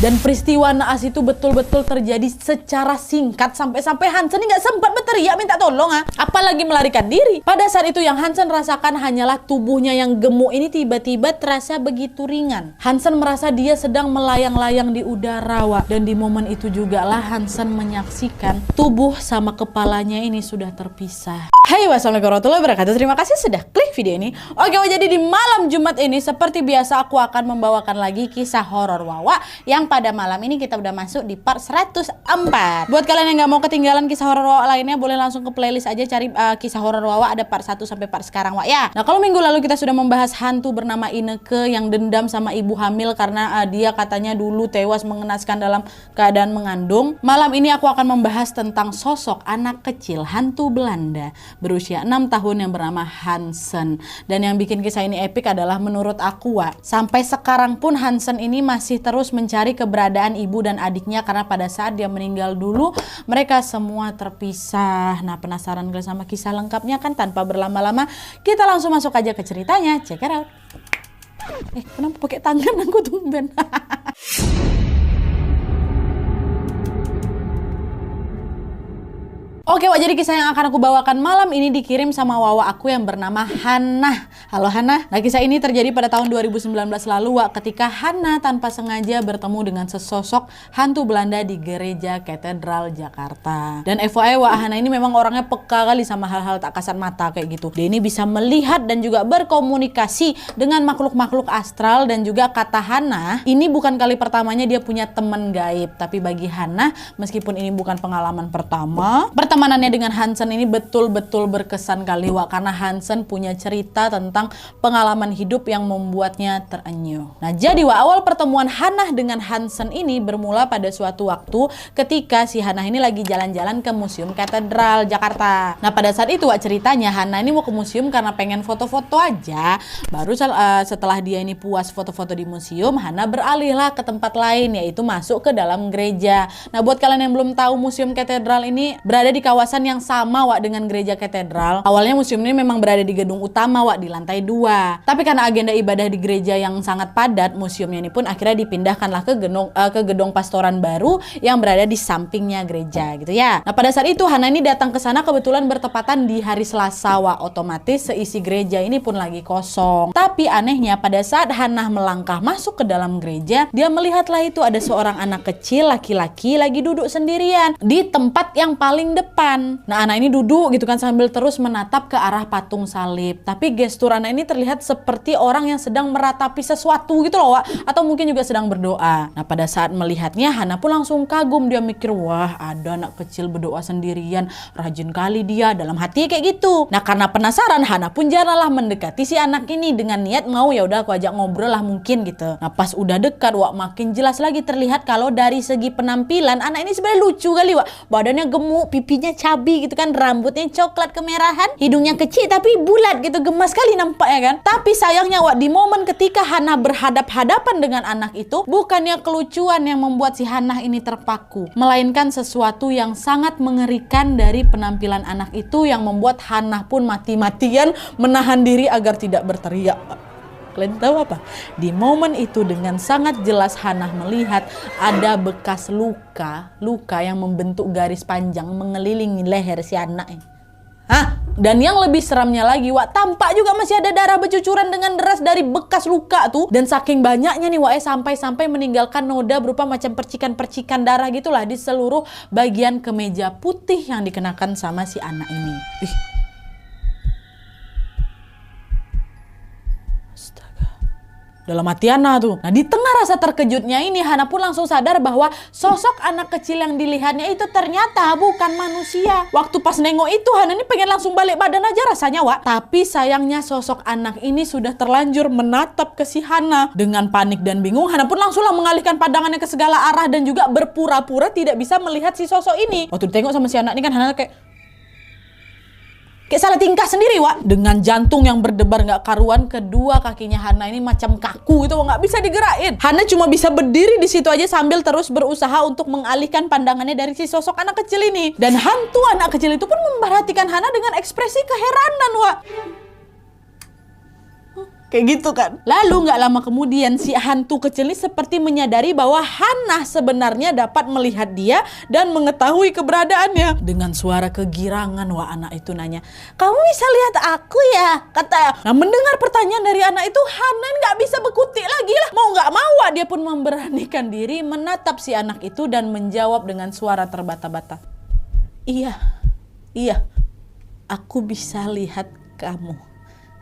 Dan peristiwa naas itu betul-betul terjadi secara singkat sampai Hansen ini nggak sempat berteriak minta tolong apalagi melarikan diri. Pada saat itu yang Hansen rasakan hanyalah tubuhnya yang gemuk ini tiba-tiba terasa begitu ringan. Hansen merasa dia sedang melayang-layang di udara dan di momen itu juga lah Hansen menyaksikan tubuh sama kepalanya ini sudah terpisah. Hai, wassalamualaikum warahmatullahi wabarakatuh. Terima kasih sudah klik video ini. Oke, jadi di malam Jumat ini seperti biasa aku akan membawakan lagi kisah horor Wawa yang pada malam ini kita udah masuk di part 104. Buat kalian yang nggak mau ketinggalan kisah horor Wawa lainnya, boleh langsung ke playlist aja cari kisah horor Wawa, ada part 1 sampai part sekarang ya. Nah, kalau minggu lalu kita sudah membahas hantu bernama Ineke yang dendam sama ibu hamil karena dia katanya dulu tewas mengenaskan dalam keadaan mengandung. Malam ini aku akan membahas tentang sosok anak kecil hantu Belanda berusia 6 tahun yang bernama Hansen. Dan yang bikin kisah ini epik adalah menurut aku sampai sekarang pun Hansen ini masih terus mencari keberadaan ibu dan adiknya karena pada saat dia meninggal dulu mereka semua terpisah. Nah, penasaran gak sama kisah lengkapnya kan? Tanpa berlama-lama kita langsung masuk aja ke ceritanya. Check it out. Kenapa pakai tangan aku tumben? Oke, jadi kisah yang akan aku bawakan malam ini dikirim sama Wawa aku yang bernama Hannah. Halo Hannah. Nah, kisah ini terjadi pada tahun 2019 lalu ketika Hannah tanpa sengaja bertemu dengan sesosok hantu Belanda di gereja katedral Jakarta. Dan FYI Hannah ini memang orangnya peka kali sama hal-hal tak kasat mata kayak gitu. Dia ini bisa melihat dan juga berkomunikasi dengan makhluk-makhluk astral, dan juga kata Hannah, ini bukan kali pertamanya dia punya teman gaib. Tapi bagi Hannah, meskipun ini bukan pengalaman pertemanannya dengan Hansen ini betul-betul berkesan kali karena Hansen punya cerita tentang pengalaman hidup yang membuatnya terenyuh. Nah, jadi awal pertemuan Hannah dengan Hansen ini bermula pada suatu waktu ketika si Hannah ini lagi jalan-jalan ke Museum Katedral Jakarta. Nah, pada saat itu ceritanya Hannah ini mau ke museum karena pengen foto-foto aja. Baru setelah dia ini puas foto-foto di museum, Hannah beralihlah ke tempat lain, yaitu masuk ke dalam gereja. Nah, buat kalian yang belum tahu, Museum Katedral ini berada di kawasan yang sama dengan gereja katedral. Awalnya museum ini memang berada di gedung utama di lantai 2. Tapi karena agenda ibadah di gereja yang sangat padat, museumnya ini pun akhirnya dipindahkanlah ke gedung pastoran baru yang berada di sampingnya gereja gitu ya. Nah, pada saat itu Hannah ini datang ke sana kebetulan bertepatan di hari Selasa otomatis seisi gereja ini pun lagi kosong. Tapi anehnya pada saat Hannah melangkah masuk ke dalam gereja, dia melihatlah itu ada seorang anak kecil laki-laki lagi duduk sendirian di tempat yang paling depan. Nah, anak ini duduk gitu kan sambil terus menatap ke arah patung salib. Tapi gestur anak ini terlihat seperti orang yang sedang meratapi sesuatu gitu loh atau mungkin juga sedang berdoa. Nah, pada saat melihatnya Hannah pun langsung kagum. Dia mikir, wah, ada anak kecil berdoa sendirian, rajin kali dia, dalam hati kayak gitu. Nah, karena penasaran Hannah pun jalanlah mendekati si anak ini dengan niat mau ya udah aku ajak ngobrol lah mungkin gitu. Nah, pas udah dekat makin jelas lagi terlihat kalau dari segi penampilan anak ini sebenarnya lucu kali badannya gemuk, pipinya cabi gitu kan, rambutnya coklat kemerahan, hidungnya kecil tapi bulat gitu, gemas sekali nampaknya kan. Tapi sayangnya di momen ketika Hannah berhadap-hadapan dengan anak itu, bukannya kelucuan yang membuat si Hannah ini terpaku, melainkan sesuatu yang sangat mengerikan dari penampilan anak itu yang membuat Hannah pun mati-matian menahan diri agar tidak berteriak. Kalian tahu apa? Di momen itu dengan sangat jelas Hannah melihat ada bekas luka yang membentuk garis panjang mengelilingi leher si anak ini. Dan yang lebih seramnya lagi, tampak juga masih ada darah bercucuran dengan deras dari bekas luka tuh. Dan saking banyaknya nih sampai meninggalkan noda berupa macam percikan-percikan darah gitulah di seluruh bagian kemeja putih yang dikenakan sama si anak ini. Dalam hati Hannah tuh. Nah, di tengah rasa terkejutnya ini Hannah pun langsung sadar bahwa sosok anak kecil yang dilihatnya itu ternyata bukan manusia. Waktu pas nengok itu Hannah ini pengen langsung balik badan aja rasanya Tapi sayangnya sosok anak ini sudah terlanjur menatap ke si Hannah. Dengan panik dan bingung Hannah pun langsunglah mengalihkan pandangannya ke segala arah dan juga berpura-pura tidak bisa melihat si sosok ini. Waktu ditengok sama si anak ini kan Hannah kayak salah tingkah sendiri dengan jantung yang berdebar nggak karuan. Kedua kakinya Hannah ini macam kaku gitu, nggak bisa digerakin. Hannah cuma bisa berdiri di situ aja sambil terus berusaha untuk mengalihkan pandangannya dari si sosok anak kecil ini. Dan hantu anak kecil itu pun memperhatikan Hannah dengan ekspresi keheranan Kayak gitu kan. Lalu nggak lama kemudian si hantu kecil ini seperti menyadari bahwa Hannah sebenarnya dapat melihat dia dan mengetahui keberadaannya. Dengan suara kegirangan, wah anak itu nanya, "Kamu bisa lihat aku ya?" Kata. Nah, mendengar pertanyaan dari anak itu, Hannah nggak bisa berkutik lagi lah. Mau nggak mau, dia pun memberanikan diri menatap si anak itu dan menjawab dengan suara terbata-bata, Iya, aku bisa lihat kamu."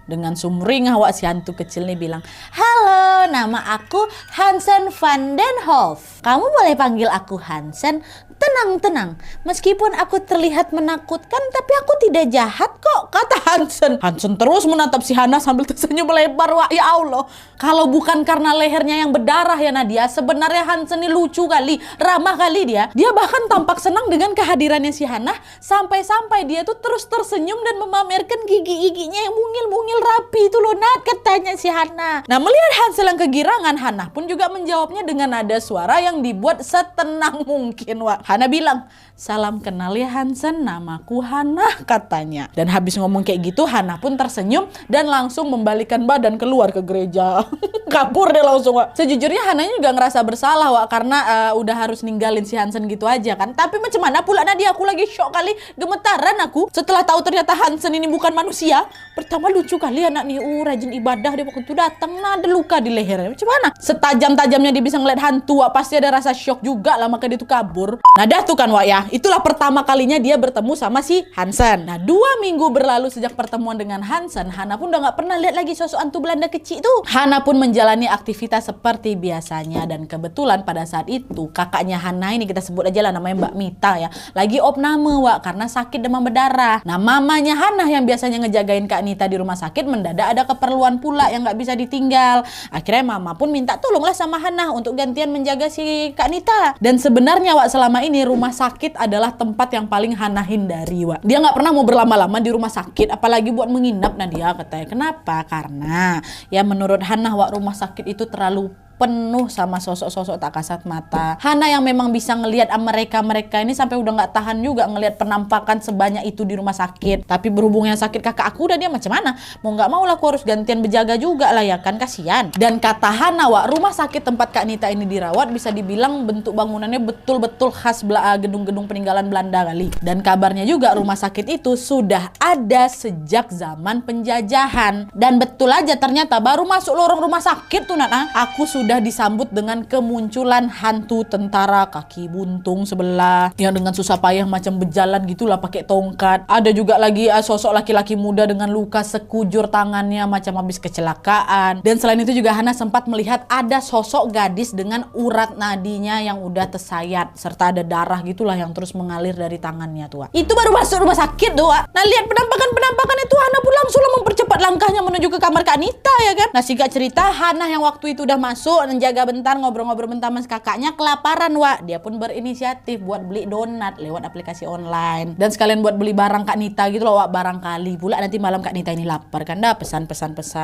Dengan sumringah si hantu kecil nih bilang, "Halo, nama aku Hansen van den Hof. Kamu boleh panggil aku Hansen. Tenang. Meskipun aku terlihat menakutkan, tapi aku tidak jahat kok," kata Hansen. Hansen terus menatap si Hannah sambil tersenyum lebar. Wah, ya Allah. Kalau bukan karena lehernya yang berdarah ya Nadia, sebenarnya Hansen ini lucu kali, ramah kali dia. Dia bahkan tampak senang dengan kehadirannya si Hannah, sampai-sampai dia tuh terus tersenyum dan memamerkan gigi-giginya yang mungil-mungil rapi itu loh, Nat, katanya si Hannah. Nah, melihat Hansel yang kegirangan, Hannah pun juga menjawabnya dengan nada suara yang dibuat setenang mungkin. Wah, Hannah bilang, "Salam kenal ya Hansen, namaku Hannah," katanya. Dan habis ngomong kayak gitu, Hannah pun tersenyum dan langsung membalikkan badan keluar ke gereja. Kabur deh langsung, Wak. Sejujurnya Hannah juga ngerasa bersalah, Wak, karena udah harus ninggalin si Hansen gitu aja kan. Tapi macam mana pula Nadia, aku lagi shock kali, gemetaran aku setelah tahu ternyata Hansen ini bukan manusia. Pertama lucu kali anak nih, rajin ibadah, dia waktu itu datang, nah ada luka di lehernya. Macam mana? Setajam-tajamnya dia bisa ngeliat hantu, Wak, pasti ada rasa shock juga lah, maka dia tuh kabur. Nah dah tuh kan, Wak, ya. Itulah pertama kalinya dia bertemu sama si Hansen. Nah 2 minggu berlalu sejak pertemuan dengan Hansen, Hannah pun udah gak pernah lihat lagi sosok hantu Belanda kecil tuh. Hannah pun menjalani aktivitas seperti biasanya, dan kebetulan pada saat itu kakaknya Hannah ini, kita sebut aja lah namanya Mbak Mita ya, lagi opname, Wak, karena sakit demam berdarah. Nah mamanya Hannah yang biasanya ngejagain Kak Nita di rumah sakit mendadak ada keperluan pula yang gak bisa ditinggal. Akhirnya mama pun minta tolonglah sama Hannah untuk gantian menjaga si Kak Nita. Dan sebenarnya, Wak, selama ini rumah sakit adalah tempat yang paling Hannah hindari, Wak. Dia nggak pernah mau berlama-lama di rumah sakit, apalagi buat menginap. Nadia katanya. Kenapa? Karena ya menurut Hannah, Wak, rumah sakit itu terlalu penuh sama sosok-sosok tak kasat mata. Hannah yang memang bisa ngelihat mereka ini sampai udah nggak tahan juga ngelihat penampakan sebanyak itu di rumah sakit. Tapi berhubungnya sakit kakak aku, udah dia macam mana? Mau nggak mau lah aku harus gantian berjaga juga lah ya kan, kasihan. Dan kata Hannah, Wak, rumah sakit tempat Kak Nita ini dirawat bisa dibilang bentuk bangunannya betul-betul khas gedung-gedung peninggalan Belanda kali. Dan kabarnya juga rumah sakit itu sudah ada sejak zaman penjajahan. Dan betul aja ternyata baru masuk lorong rumah sakit tuh Nana, aku sudah disambut dengan kemunculan hantu tentara kaki buntung sebelah yang dengan susah payah macam berjalan gitulah pakai tongkat. Ada juga lagi sosok laki-laki muda dengan luka sekujur tangannya macam habis kecelakaan. Dan selain itu juga Hannah sempat melihat ada sosok gadis dengan urat nadinya yang udah tersayat serta ada darah gitulah yang terus mengalir dari tangannya tuh. Itu baru masuk rumah sakit tuh. Nah lihat penampakan itu, Hannah pun langsung mempercepat langkahnya menuju ke kamar Kak Nita ya kan. Nah singkat cerita, Hannah yang waktu itu udah masuk menjaga bentar, ngobrol-ngobrol bentar sama kakaknya, kelaparan, Wak. Dia pun berinisiatif buat beli donat lewat aplikasi online. Dan sekalian buat beli barang Kak Nita gitu loh, Wak. Barangkali pula nanti malam Kak Nita ini lapar kan, dah pesan.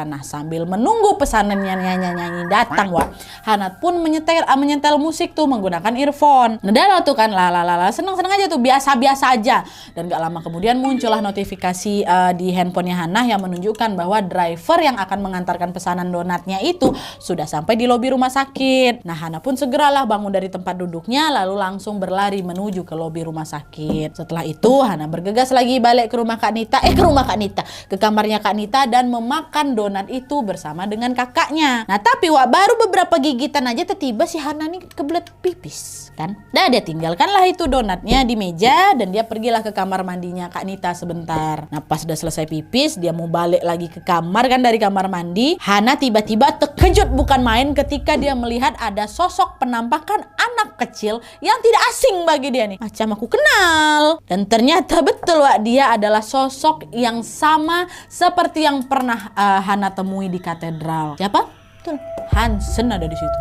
Nah sambil menunggu pesanannya nyanyi datang, Wak, Hannah pun menyetel musik tuh menggunakan earphone. Nah dah tuh kan, seneng-seneng aja tuh, biasa-biasa aja. Dan gak lama kemudian muncullah notifikasi di handphonenya Hannah yang menunjukkan bahwa driver yang akan mengantarkan pesanan donatnya itu sudah sampai di lobi rumah sakit. Nah Hannah pun segeralah bangun dari tempat duduknya lalu langsung berlari menuju ke lobi rumah sakit. Setelah itu Hannah bergegas lagi balik ke rumah Kak Nita, ke kamarnya Kak Nita dan memakan donat itu bersama dengan kakaknya. Nah tapi, Wak, baru beberapa gigitan aja tiba-tiba si Hannah nih kebelet pipis kan. Nah dia tinggalkanlah itu donatnya di meja dan dia pergilah ke kamar mandinya Kak Nita sebentar. Nah pas udah selesai pipis, dia mau balik lagi ke kamar kan, dari kamar mandi, Hannah tiba-tiba terkejut bukan main ketika dia melihat ada sosok penampakan anak kecil yang tidak asing bagi dia nih. Macam aku kenal. Dan ternyata betul, Wak, dia adalah sosok yang sama seperti yang pernah Hannah temui di katedral. Siapa? Tuh, Hansen ada di situ.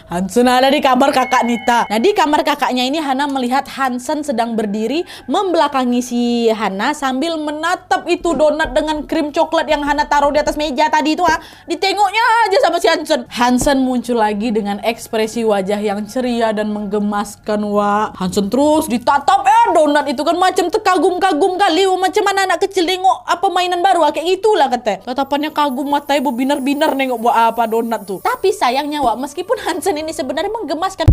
Hansen ada di kamar kakak Nita. Nah, di kamar kakaknya ini Hana melihat Hansen sedang berdiri membelakangi si Hana sambil menatap itu donat dengan krim coklat yang Hana taruh di atas meja tadi itu. Ditengoknya aja sama si Hansen. Hansen muncul lagi dengan ekspresi wajah yang ceria dan menggemaskan. Wah, Hansen terus ditatap donat itu kan macam terkagum-kagum kali. Macam mana anak kecil nengok apa mainan baru kayak itulah kata. Tatapannya kagum, matanya berbinar-binar nengok buat apa donat tuh. Tapi sayangnya meskipun Hansen ini sebenarnya menggemaskan,